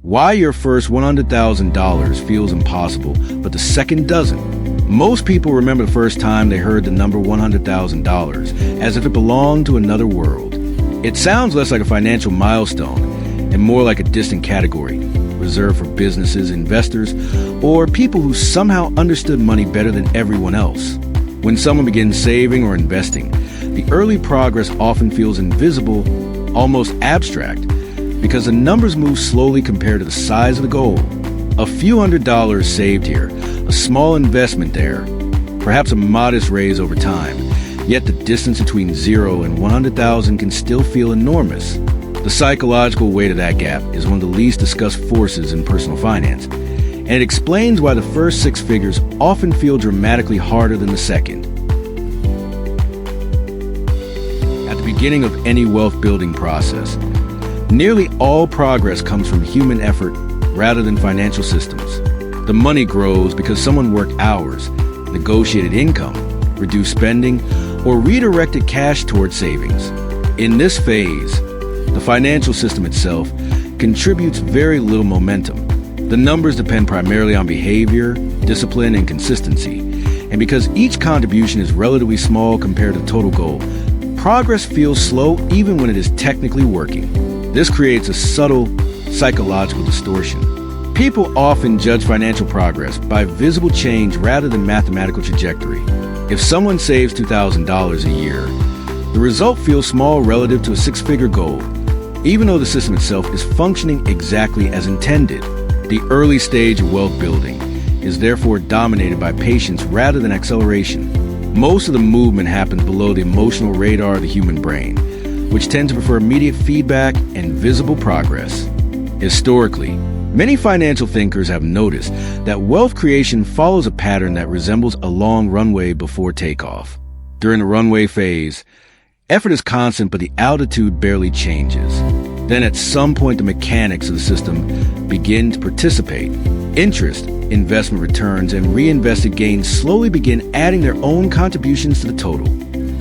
Why your first $100,000 feels impossible, but the second doesn't. Most people remember the first time they heard the number $100,000 as if it belonged to another world. It sounds less like a financial milestone and more like a distant category, reserved for businesses, investors, or people who somehow understood money better than everyone else. When someone begins saving or investing, the early progress often feels invisible, almost abstract, because the numbers move slowly compared to the size of the goal. A few $100s saved here, a small investment there, perhaps a modest raise over time, yet the distance between 0 and 100,000 can still feel enormous. The psychological weight of that gap is one of the least discussed forces in personal finance, and it explains why the first 6 figures often feel dramatically harder than the second. At the beginning of any wealth-building process, nearly all progress comes from human effort rather than financial systems. The money grows because someone worked hours, negotiated income, reduced spending, or redirected cash towards savings. In this phase, the financial system itself contributes very little momentum. The numbers depend primarily on behavior, discipline, and consistency. And because each contribution is relatively small compared to the total goal, progress feels slow even when it is technically working. This creates a subtle psychological distortion. People often judge financial progress by visible change rather than mathematical trajectory. If someone saves $2,000 a year, the result feels small relative to a 6-figure goal, even though the system itself is functioning exactly as intended. The early stage of wealth building is therefore dominated by patience rather than acceleration. Most of the movement happens below the emotional radar of the human brain, which tends to prefer immediate feedback and visible progress. Historically, many financial thinkers have noticed that wealth creation follows a pattern that resembles a long runway before takeoff. During the runway phase, effort is constant, but the altitude barely changes. Then at some point, the mechanics of the system begin to participate. Interest, investment returns, and reinvested gains slowly begin adding their own contributions to the total.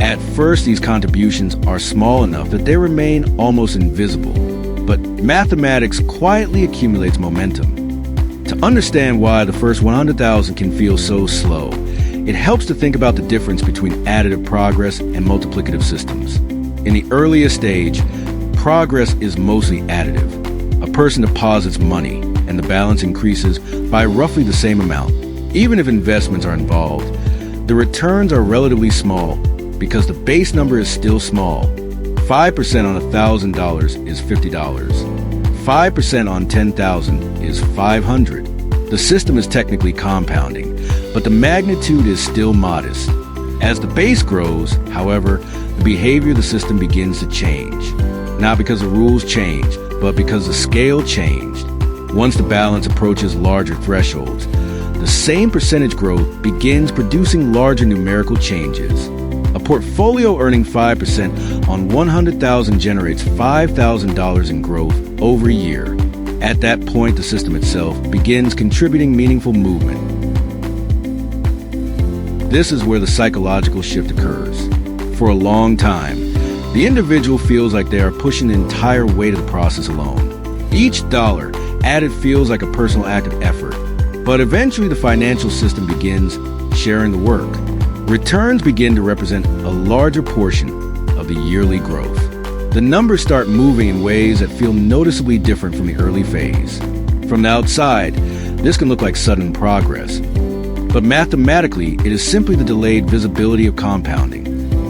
At first, these contributions are small enough that they remain almost invisible, but mathematics quietly accumulates momentum. To understand why the first 100,000 can feel so slow, it helps to think about the difference between additive progress and multiplicative systems. In the earliest stage, progress is mostly additive. A person deposits money, and the balance increases by roughly the same amount. Even if investments are involved, the returns are relatively small because the base number is still small. 5% on $1,000 is $50. 5% on $10,000 is $500. The system is technically compounding, but the magnitude is still modest. As the base grows, however, the behavior of the system begins to change. Not because the rules changed, but because the scale changed. Once the balance approaches larger thresholds, the same percentage growth begins producing larger numerical changes. A portfolio earning 5% on $100,000 generates $5,000 in growth over a year. At that point, the system itself begins contributing meaningful movement. This is where the psychological shift occurs. For a long time, the individual feels like they are pushing the entire weight of the process alone. Each dollar added feels like a personal act of effort, but eventually the financial system begins sharing the work. Returns begin to represent a larger portion of the yearly growth. The numbers start moving in ways that feel noticeably different from the early phase. From the outside, this can look like sudden progress, but mathematically, it is simply the delayed visibility of compounding.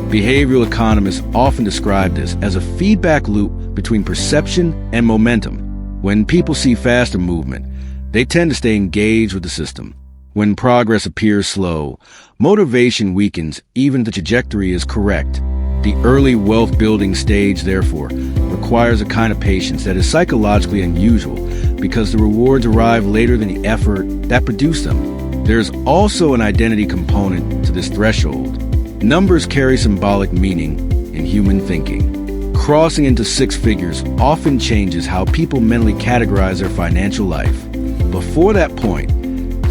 Behavioral economists often describe this as a feedback loop between perception and momentum. When people see faster movement, they tend to stay engaged with the system. When progress appears slow, motivation weakens even if the trajectory is correct. The early wealth-building stage, therefore, requires a kind of patience that is psychologically unusual because the rewards arrive later than the effort that produced them. There is also an identity component to this threshold. Numbers carry symbolic meaning in human thinking. Crossing into 6 figures often changes how people mentally categorize their financial life. Before that point,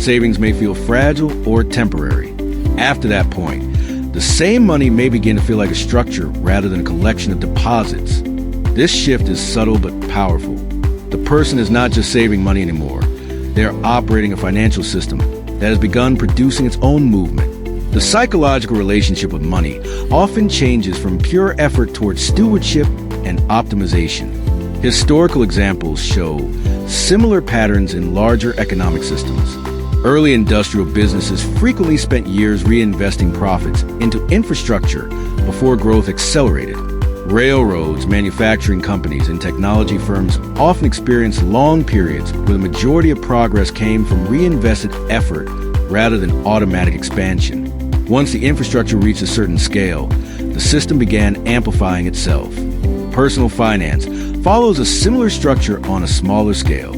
savings may feel fragile or temporary. After that point, the same money may begin to feel like a structure rather than a collection of deposits. This shift is subtle but powerful. The person is not just saving money anymore. They are operating a financial system that has begun producing its own movement. The psychological relationship with money often changes from pure effort towards stewardship and optimization. Historical examples show similar patterns in larger economic systems. Early industrial businesses frequently spent years reinvesting profits into infrastructure before growth accelerated. Railroads, manufacturing companies, and technology firms often experienced long periods where the majority of progress came from reinvested effort rather than automatic expansion. Once the infrastructure reached a certain scale, the system began amplifying itself. Personal finance follows a similar structure on a smaller scale.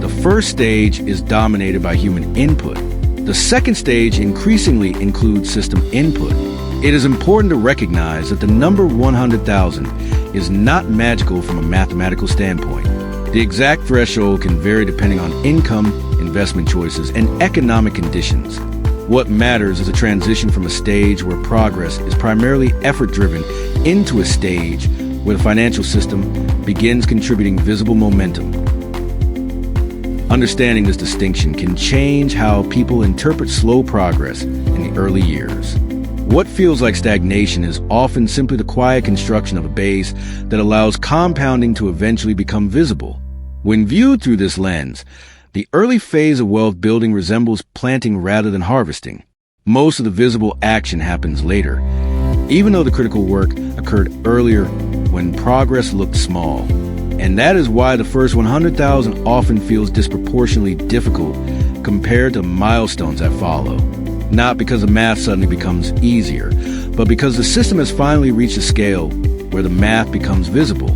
The first stage is dominated by human input. The second stage increasingly includes system input. It is important to recognize that the number 100,000 is not magical from a mathematical standpoint. The exact threshold can vary depending on income, investment choices, and economic conditions. What matters is a transition from a stage where progress is primarily effort-driven into a stage where the financial system begins contributing visible momentum. Understanding this distinction can change how people interpret slow progress in the early years. What feels like stagnation is often simply the quiet construction of a base that allows compounding to eventually become visible. When viewed through this lens, the early phase of wealth building resembles planting rather than harvesting. Most of the visible action happens later, even though the critical work occurred earlier when progress looked small. And that is why the first 100,000 often feels disproportionately difficult compared to milestones that follow. Not because the math suddenly becomes easier, but because the system has finally reached a scale where the math becomes visible.